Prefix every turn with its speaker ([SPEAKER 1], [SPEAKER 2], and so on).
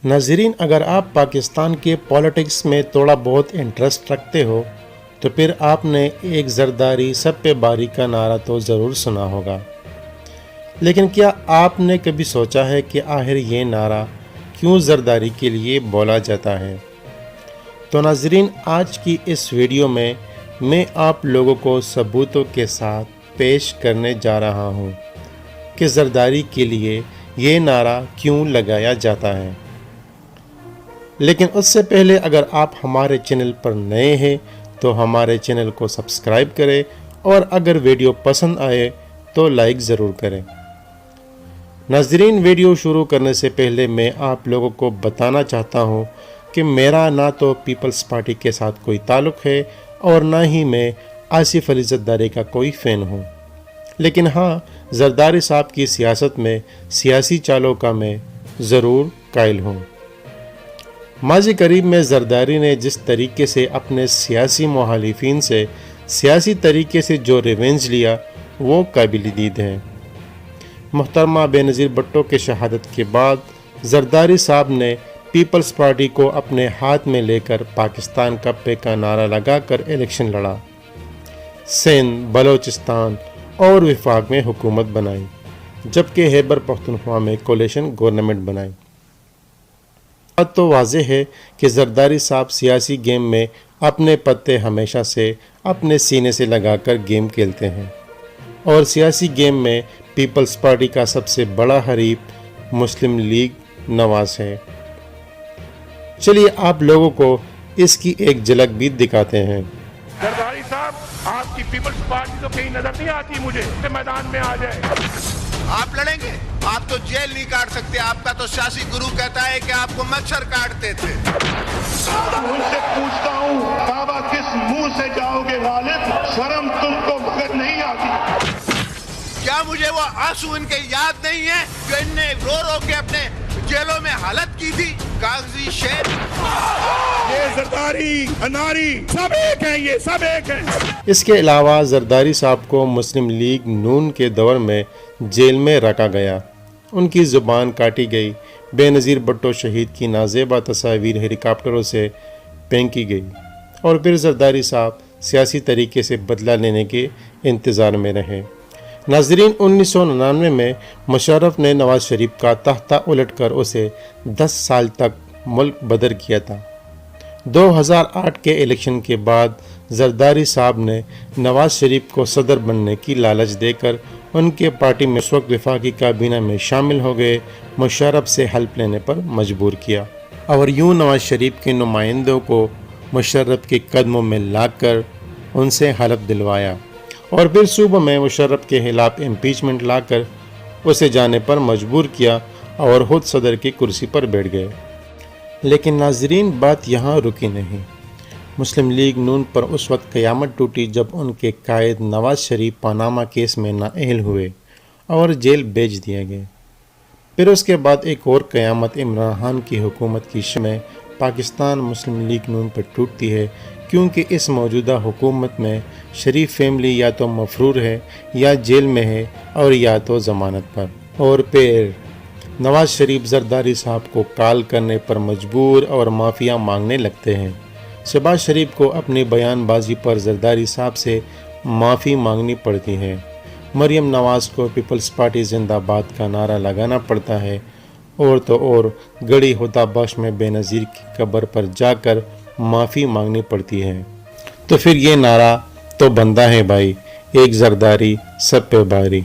[SPEAKER 1] नाज़रीन, अगर आप पाकिस्तान के पॉलिटिक्स में थोड़ा बहुत इंटरेस्ट रखते हो तो फिर आपने एक ज़रदारी सब पे बारी का नारा तो ज़रूर सुना होगा। लेकिन क्या आपने कभी सोचा है कि आखिर ये नारा क्यों ज़रदारी के लिए बोला जाता है? तो नाज़रीन, आज की इस वीडियो में मैं आप लोगों को सबूतों के साथ पेश करने जा रहा हूँ कि ज़रदारी के लिए ये नारा क्यों लगाया जाता है। लेकिन उससे पहले अगर आप हमारे चैनल पर नए हैं तो हमारे चैनल को सब्सक्राइब करें और अगर वीडियो पसंद आए तो लाइक ज़रूर करें। नाज़रीन, वीडियो शुरू करने से पहले मैं आप लोगों को बताना चाहता हूं कि मेरा ना तो पीपल्स पार्टी के साथ कोई ताल्लुक़ है और ना ही मैं आसिफ अली ज़रदारी का कोई फ़ैन हूं। लेकिन हाँ, ज़रदारी साहब की सियासत में सियासी चालों का मैं ज़रूर कायल हूँ। माज़ी करीब में ज़रदारी ने जिस तरीके से अपने सियासी मुखालिफिन से सियासी तरीके से जो रिवेंज लिया वो काबिल दीद है। मुहतरमा बेनज़ीर भुट्टो के शहादत के बाद ज़रदारी साहब ने पीपल्स पार्टी को अपने हाथ में लेकर पाकिस्तान कब्ज़े का नारा लगाकर इलेक्शन लड़ा, सिंध, बलोचिस्तान और वफाक में हुकूमत बनाई, जबकि खैबर पख्तूनख्वा में कोलिशन गवर्नमेंट बनाई। बात तो वाज़ेह है कि ज़रदारी साहब सियासी गेम में अपने पत्ते हमेशा से अपने सीने से लगाकर गेम खेलते हैं और सियासी गेम में पीपल्स पार्टी का सबसे बड़ा हरीफ मुस्लिम लीग नवाज है। चलिए आप लोगों को इसकी एक झलक भी दिखाते हैं।
[SPEAKER 2] ज़रदारी साहब, आपकी पीपल्स पार्टी तो कहीं नजर नहीं आती मुझे, मैदान में आ जाए।
[SPEAKER 3] आप लड़ेंगे? आप तो जेल नहीं काट सकते। आपका तो सियासी गुरु कहता है कि आपको मच्छर काटते थे।
[SPEAKER 2] मुझसे पूछता हूँ, बाबा किस मुंह से जाओगे गालिब? शर्म तुमको मगर नहीं आती।
[SPEAKER 3] क्या मुझे वो आंसू इनके याद नहीं है जो इनने रो रो के अपने जेलों में हालत की थी? कागजी शेर,
[SPEAKER 2] ये ज़रदारी, अनारी सब एक हैं, ये सब एक हैं।
[SPEAKER 1] इसके अलावा ज़रदारी साहब को मुस्लिम लीग नून के दौर में जेल में रखा गया, उनकी ज़ुबान काटी गई, बेनज़ीर भुट्टो शहीद की नाज़ेबा तस्वीर हेलीकॉप्टरों से फेंकी गई और फिर ज़रदारी साहब सियासी तरीके से बदला लेने के इंतज़ार में रहे। नाज़रीन, 1999 में मुशर्रफ ने नवाज शरीफ का तख्ता उलटकर उसे 10 साल तक मुल्क बदर किया था। 2008 के इलेक्शन के बाद ज़रदारी साहब ने नवाज शरीफ को सदर बनने की लालच देकर उनके पार्टी में उस वक्त वफाकी काबीना में शामिल हो गए, मुशर्रफ से हेल्प लेने पर मजबूर किया और यूं नवाज शरीफ के नुमाइंदों को मुशर्रफ के कदमों में लाकर उनसे हलफ दिलवाया और फिर सूबे में मुशर्रफ के खिलाफ इम्पीचमेंट लाकर उसे जाने पर मजबूर किया और खुद सदर की कुर्सी पर बैठ गए। लेकिन नाज़रीन, बात यहाँ रुकी नहीं। मुस्लिम लीग नून पर उस वक्त क़यामत टूटी जब उनके कायद नवाज शरीफ पनामा केस में नाअहल हुए और जेल भेज दिए गए। फिर उसके बाद एक और क़यामत इमरान खान की हुकूमत की में पाकिस्तान मुस्लिम लीग नून पर टूटती है, क्योंकि इस मौजूदा हुकूमत में शरीफ फैमिली या तो मफरूर है या जेल में है और या तो ज़मानत पर। और फिर नवाज शरीफ ज़रदारी साहब को कॉल करने पर मजबूर और माफ़िया मांगने लगते हैं। शहबाज शरीफ को अपनी बयानबाजी पर ज़रदारी साहब से माफ़ी मांगनी पड़ती है। मरियम नवाज़ को पीपल्स पार्टी जिंदाबाद का नारा लगाना पड़ता है और तो और गड़ी हुदा बख्श में बेनज़ीर की कब्र पर जाकर माफ़ी मांगनी पड़ती है। तो फिर ये नारा तो बनता है भाई, एक ज़रदारी सब पे बारी।